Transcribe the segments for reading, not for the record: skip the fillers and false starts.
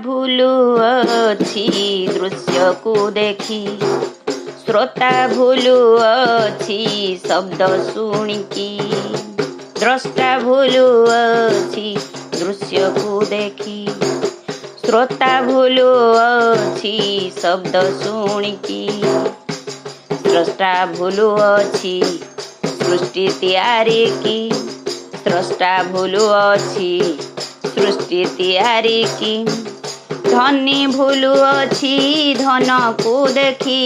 ଭୁଲୁ ଅଛି ଦୃଶ୍ୟକୁ ଦେଖି, ଶ୍ରୋତା ଭୁଲୁ ଅଛି ଶବ୍ଦ ଶୁଣିକି, ଦ୍ରଷ୍ଟା ଭୁଲୁ ଅଛି ଦୃଶ୍ୟକୁ ଦେଖି, ଶ୍ରୋତା ଭୁଲୁ ଅଛି ଶବ୍ଦ ଶୁଣିକି, ସ୍ରଷ୍ଟା ଭୁଲୁ ଅଛି ସୃଷ୍ଟି ତିଆରି କି, ସ୍ରଷ୍ଟା ଭୁଲୁ ଅଛି ସୃଷ୍ଟି ତିଆରି କି, ଧନୀ ଭୁଲୁ ଅଛି ଧନକୁ ଦେଖି,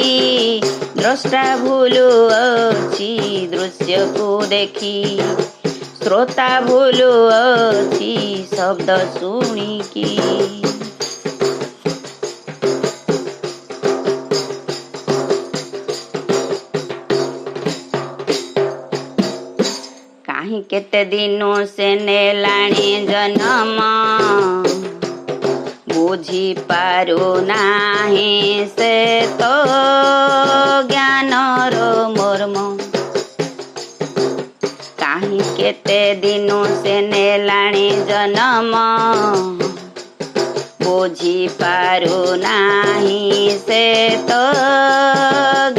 ଦ୍ରଷ୍ଟା ଭୁଲୁ ଅଛି ଦୃଶ୍ୟକୁ ଦେଖି, ଶ୍ରୋତା ଭୁଲୁ ଅଛି ଶବ୍ଦ ଶୁଣିକି। କାହିଁ କେତେ ଦିନୁ ସେ ନେଲାଣି ଜନମ, ବୁଝି ପାରୁନାହିଁ ସେ ତ ଜ୍ଞାନର ମର୍ମ। କାହିଁ କେତେ ଦିନୁ ସେ ନେଲାଣି ଜନମ, ବୁଝି ପାରୁନାହିଁ ସେ ତ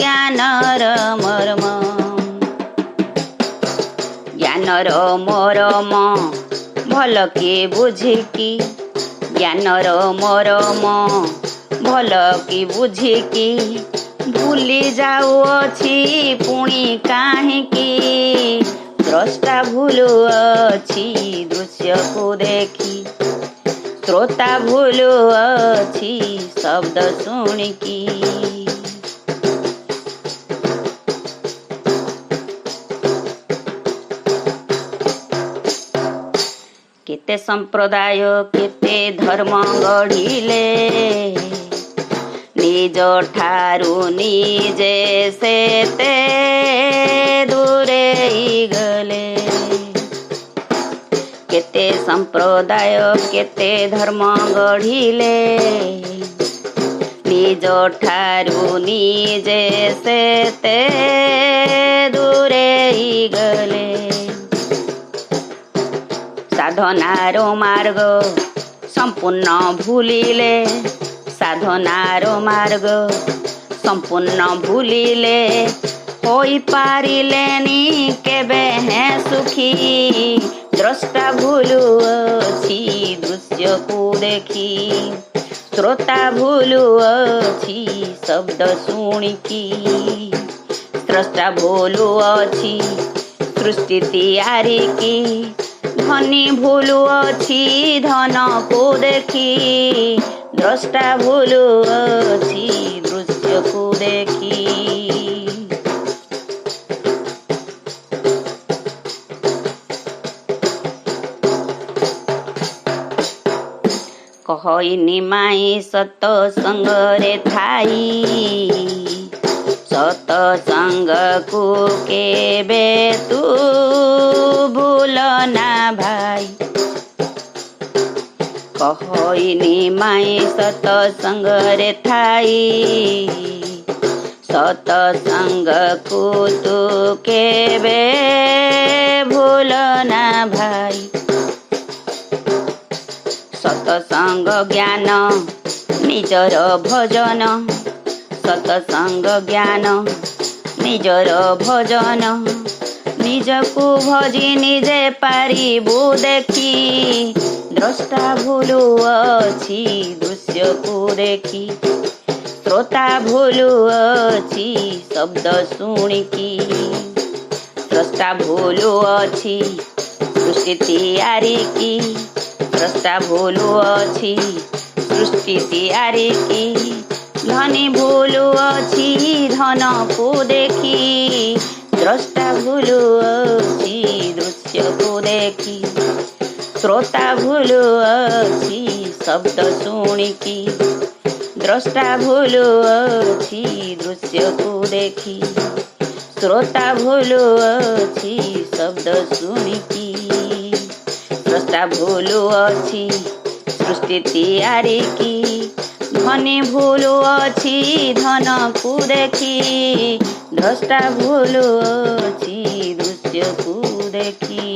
ଜ୍ଞାନର ମର୍ମ। ଜ୍ଞାନର ମରମ ଭଲ କି ବୁଝିକି, ଜ୍ଞାନର ମରମ ଭଲ କି ବୁଝିକି, ଭୁଲି ଯାଉଅଛି ପୁଣି କାହିଁକି, ଦ୍ରଷ୍ଟା ଭୁଲୁ ଅଛି ଦୃଶ୍ୟକୁ ଦେଖି, ଶ୍ରୋତା ଭୁଲୁ ଅଛି ଶବ୍ଦ ଶୁଣିକି। କେତେ ସମ୍ପ୍ରଦାୟ କେତେ ଧର୍ମ ଗଢ଼ିଲେ, ନିଜ ଠାରୁ ନିଜେ ସେତେ ଦୂରେଇ ଗଲେ। କେତେ ସମ୍ପ୍ରଦାୟ କେତେ ଧର୍ମ ଗଢ଼ିଲେ, ନିଜ ଠାରୁ ନିଜେ ସେତେ ଦୂରେଇ ଗଲେ। ସାଧନାର ମାର୍ଗ ସମ୍ପୂର୍ଣ୍ଣ ଭୁଲିଲେ, ସାଧନାର ମାର୍ଗ ସମ୍ପୂର୍ଣ୍ଣ ଭୁଲିଲେ, ହୋଇପାରିଲେନି କେବେ ହେଁ ସୁଖୀ, ଦ୍ରଷ୍ଟା ଭୁଲୁ ଅଛି ଦୃଶ୍ୟକୁ ଦେଖି, ଶ୍ରୋତା ଭୁଲୁ ଅଛି ଶବ୍ଦ ଶୁଣିକି, ସ୍ରଷ୍ଟା ଭୁଲୁ ଅଛି ସୃଷ୍ଟି ତିଆରି କି, ଧନୀ ଭୁଲୁ ଅଛି ଧନକୁ ଦେଖି, ଦ୍ରଷ୍ଟା ଭୁଲୁ ଅଛି ଦୃଶ୍ୟକୁ ଦେଖି। କହିନି ମାଇ ସତ ସଙ୍ଗରେ ଥାଇ, ସତ ସଙ୍ଗକୁ କେବେ ତୁ ଭୁଲ ନା ଭାଇ। କହିନି ମାଇ ସତ ସଙ୍ଗରେ ଥାଇ, ସତ ସଙ୍ଗକୁ ତୁ କେବେ ଭୁଲ ନା ଭାଇ। ସତସଙ୍ଗ ଜ୍ଞାନ ନିଜର ଭଜନ, ସତସଙ୍ଗ ଜ୍ଞାନ ନିଜର ଭଜନ, ନିଜକୁ ଭଜି ନିଜେ ପାରିବୁ ଦେଖି, ଦ୍ରଷ୍ଟା ଭୁଲୁ ଅଛି ଦୃଶ୍ୟକୁ ଦେଖି, ଶ୍ରୋତା ଭୁଲୁ ଅଛି ଶବ୍ଦ ଶୁଣିକି, ଦ୍ରଷ୍ଟା ଭୁଲୁ ଅଛି ସୃଷ୍ଟି ତିଆରି କି, ଦ୍ରଷ୍ଟା ଭୁଲୁ ଅଛି ସୃଷ୍ଟି ତିଆରି କି, ଧନୀ ଭୁଲୁ ଅଛି ଧନକୁ ଦେଖି, ଦ୍ରଷ୍ଟା ଭୁଲୁ ଅଛି ଦୃଶ୍ୟକୁ ଦେଖି, ଶ୍ରୋତା ଭୁଲୁ ଅଛି ଶବ୍ଦ ଶୁଣିକି, ଦ୍ରଷ୍ଟା ଭୁଲୁ ଅଛି ଦୃଶ୍ୟକୁ ଦେଖି, ଶ୍ରୋତା ଭୁଲୁ ଅଛି ଶବ୍ଦ ଶୁଣିକି, ଦ୍ରଷ୍ଟା ଭୁଲୁ ଅଛି ସୃଷ୍ଟି ତିଆରି କି, ଧନୀ ଭୁଲୁ ଅଛି ଧନକୁ ଦେଖି, ଦ୍ରଷ୍ଟା ଭୁଲୁ ଅଛି ଦୃଶ୍ୟକୁ ଦେଖି।